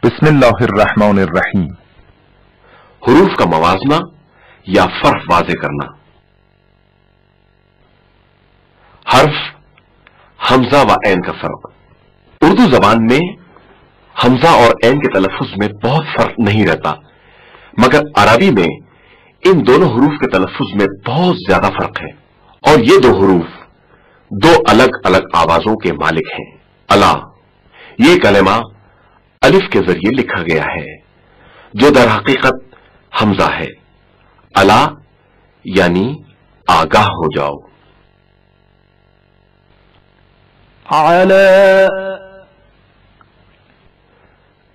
बिस्मिल्लाहिर्रहमानिर्रहीम। हुरूफ का मवाजना या फर्क वाज़े करना। हर्फ, हमजा व ऐन का फर्क। उर्दू जबान में हमजा और ऐन के तलफ़ुज़ में बहुत फर्क नहीं रहता, मगर अरबी में इन दोनों हुरूफ के तलफ़ुज़ में बहुत ज्यादा फर्क है। और ये दो हुरूफ दो अलग अलग आवाजों के मालिक हैं। अला, ये कलमा अलिफ के जरिए लिखा गया है, जो दर हकीकत हमजा है। अला यानी आगाह हो जाओ। अला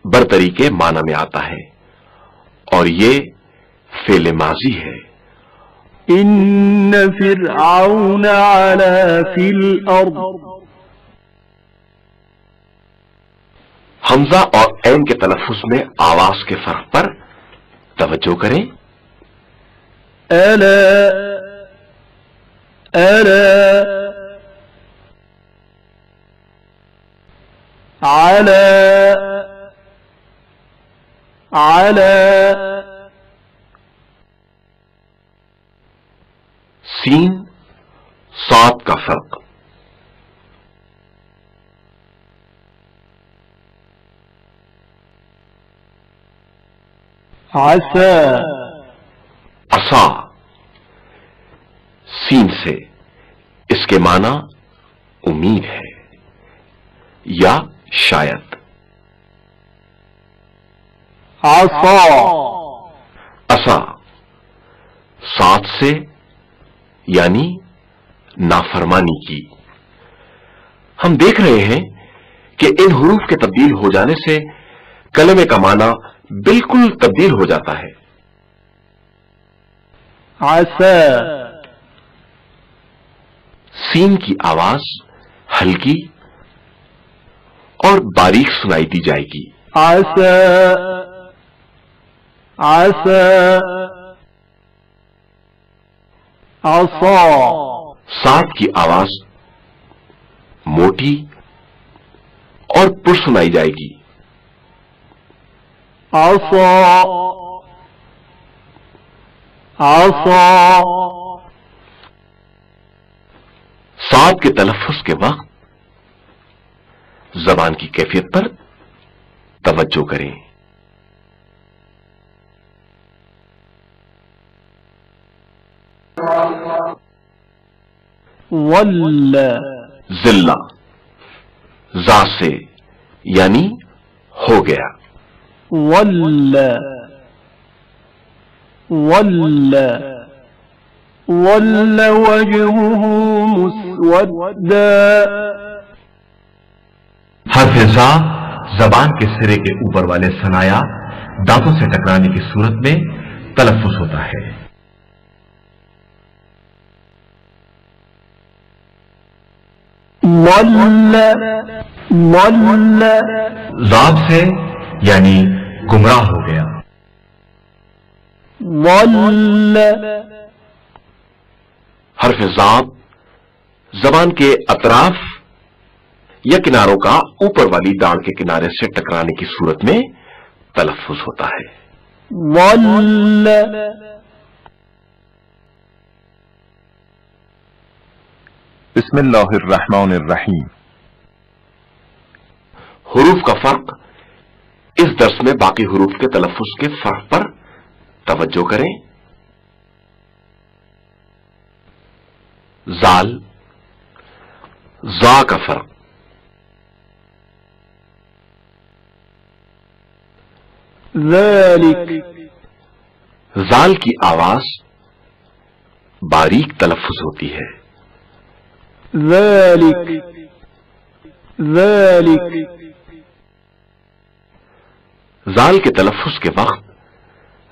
बरतरी के माना में आता है और ये फेले माजी है। इन्न फिरऔन अला फिल अर्द। हमजा और ऐन के तलफ़ुज़ में आवाज के फर्क पर तवज्जो करें। अला अला अला अला। सीन सात का फर्क। आसा असा सीन से, इसके माना उम्मीद है या शायद। आसा असा सात से यानी नाफरमानी की। हम देख रहे हैं कि इन हुरूफ के तब्दील हो जाने से कलमे का माना बिल्कुल तब्दील हो जाता है। आसा सीन की आवाज हल्की और बारीक सुनाई दी जाएगी। आसा आसा आसा। सात की आवाज मोटी और पुर सुनाई जाएगी। आसा आसा। सात के तलफ़ुज़ के वक्त जबान की कैफियत पर तवज्जो करें। वल्ला जिल्ला जा से यानी हो गया। वल्ला वल्ला वल्ला वजहुहु मुस्वद्दा। हर्फ ज़ा जबान के सिरे के ऊपर वाले सनाया दांतों से टकराने की सूरत में तलफ़ुज़ होता है। वल्ला वल्ला ज़ाब से यानी गुमराह हो गया। वल्ला हर्फ ज़ाब जबान के अतराफ या किनारों का ऊपर वाली दाढ़ के किनारे से टकराने की सूरत में तलफ़ुज़ होता है। वल्ला बिस्मिल्लाहिर्रहमानिर्रहीम। हुरूफ का फर्क। इस दर्स में बाकी हुरूफ के तलफ़ुज़ के फर्क पर तवज्जो करें। जाल जा का फर्क। ज़ालिक जाल की आवाज बारीक तलफ़ुज़ होती है। ज़ालिक ज़ालिक। जाल के तलफ़ुज़ के वक्त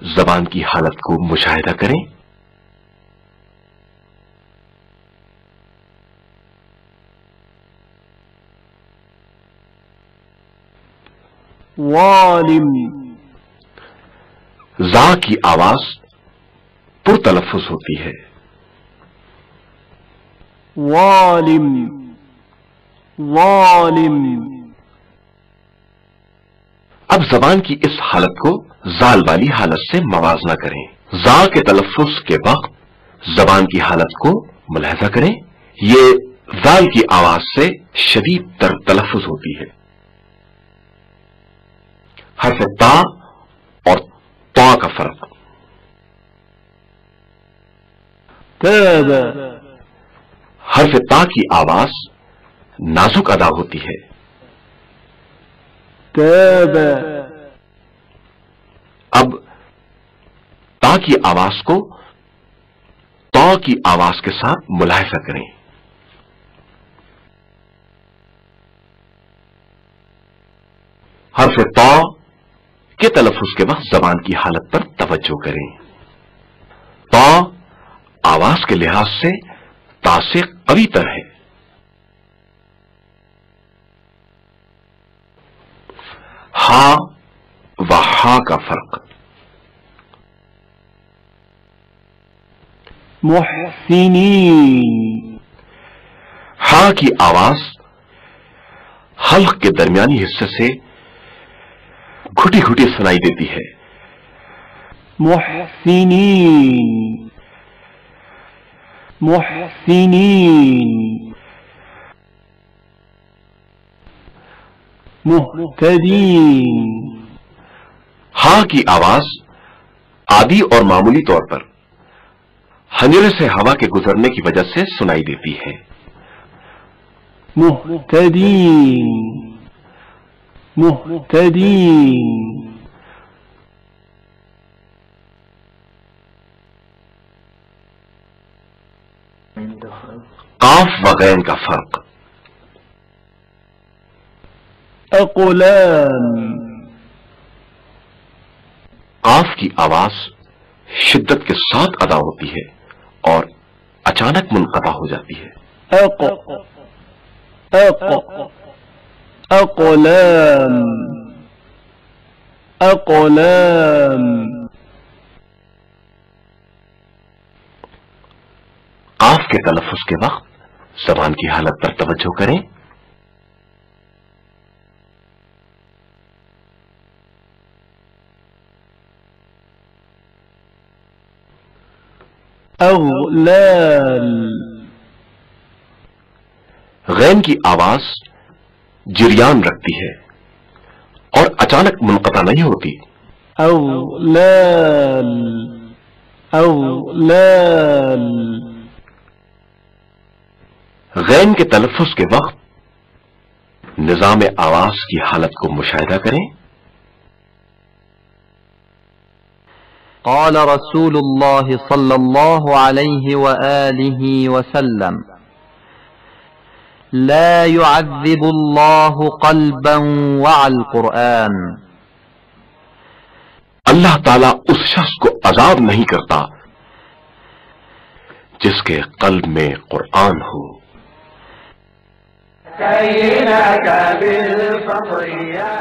जबान की हालत को मुशाहिदा करें। वालिम जा की आवाज पुर तलफ़ुज़ होती है। वालिम वालिम। اب زبان کی اس حالت کو زال والی حالت سے موازنہ کریں. زا کے تلفظ کے وقت زبان کی حالت کو ملاحظہ کریں. یہ زال کی آواز سے شدید تر تلفظ ہوتی ہے. حرف تا اور تا کا فرق. تاب حرف تا کی آواز نازک ادا ہوتی ہے. تاب اب تا کی آواز کو تا کی آواز کے ساتھ ملاحظہ کریں. حرف تا کے تلفظ کے وقت زبان کی حالت پر توجہ کریں. تا آواز کے لحاظ سے تا سے قوی تر ہے. ہا و ہا کا فرق. محسنین ہا کی آواز حلق کے درمیانی حصے سے گھٹی گھٹی سنائی دیتی ہے. محسنین محسنین مہتدین ہا کی آواز عادی اور معمولی طور پر حنجرے سے ہوا کے گزرنے کی وجہ سے سنائی دیتی ہے. مہتدین مہتدین قاف و غین کا فرق. اقلام قاف کی آواز شدت کے ساتھ ادا ہوتی ہے اور اچانک منقطع ہو جاتی ہے. اقلام اقلام قاف کے تلفظ کے وقت زبان کی حالت پر توجہ کریں. اغلال غین کی آواز جریان رکھتی ہے اور اچانک منقطع نہیں ہوتی. اغلال اغلال غین کے تلفظ کے وقت نظام آواز کی حالت کو مشاہدہ کریں. قال رسول الله صلى الله عليه وآله وسلم لا يعذب الله قلبا وعى القرآن. اللہ تعالیٰ اس شخص کو عذاب نہیں کرتا جس کے قلب میں قرآن ہو. كينك بالفضل يا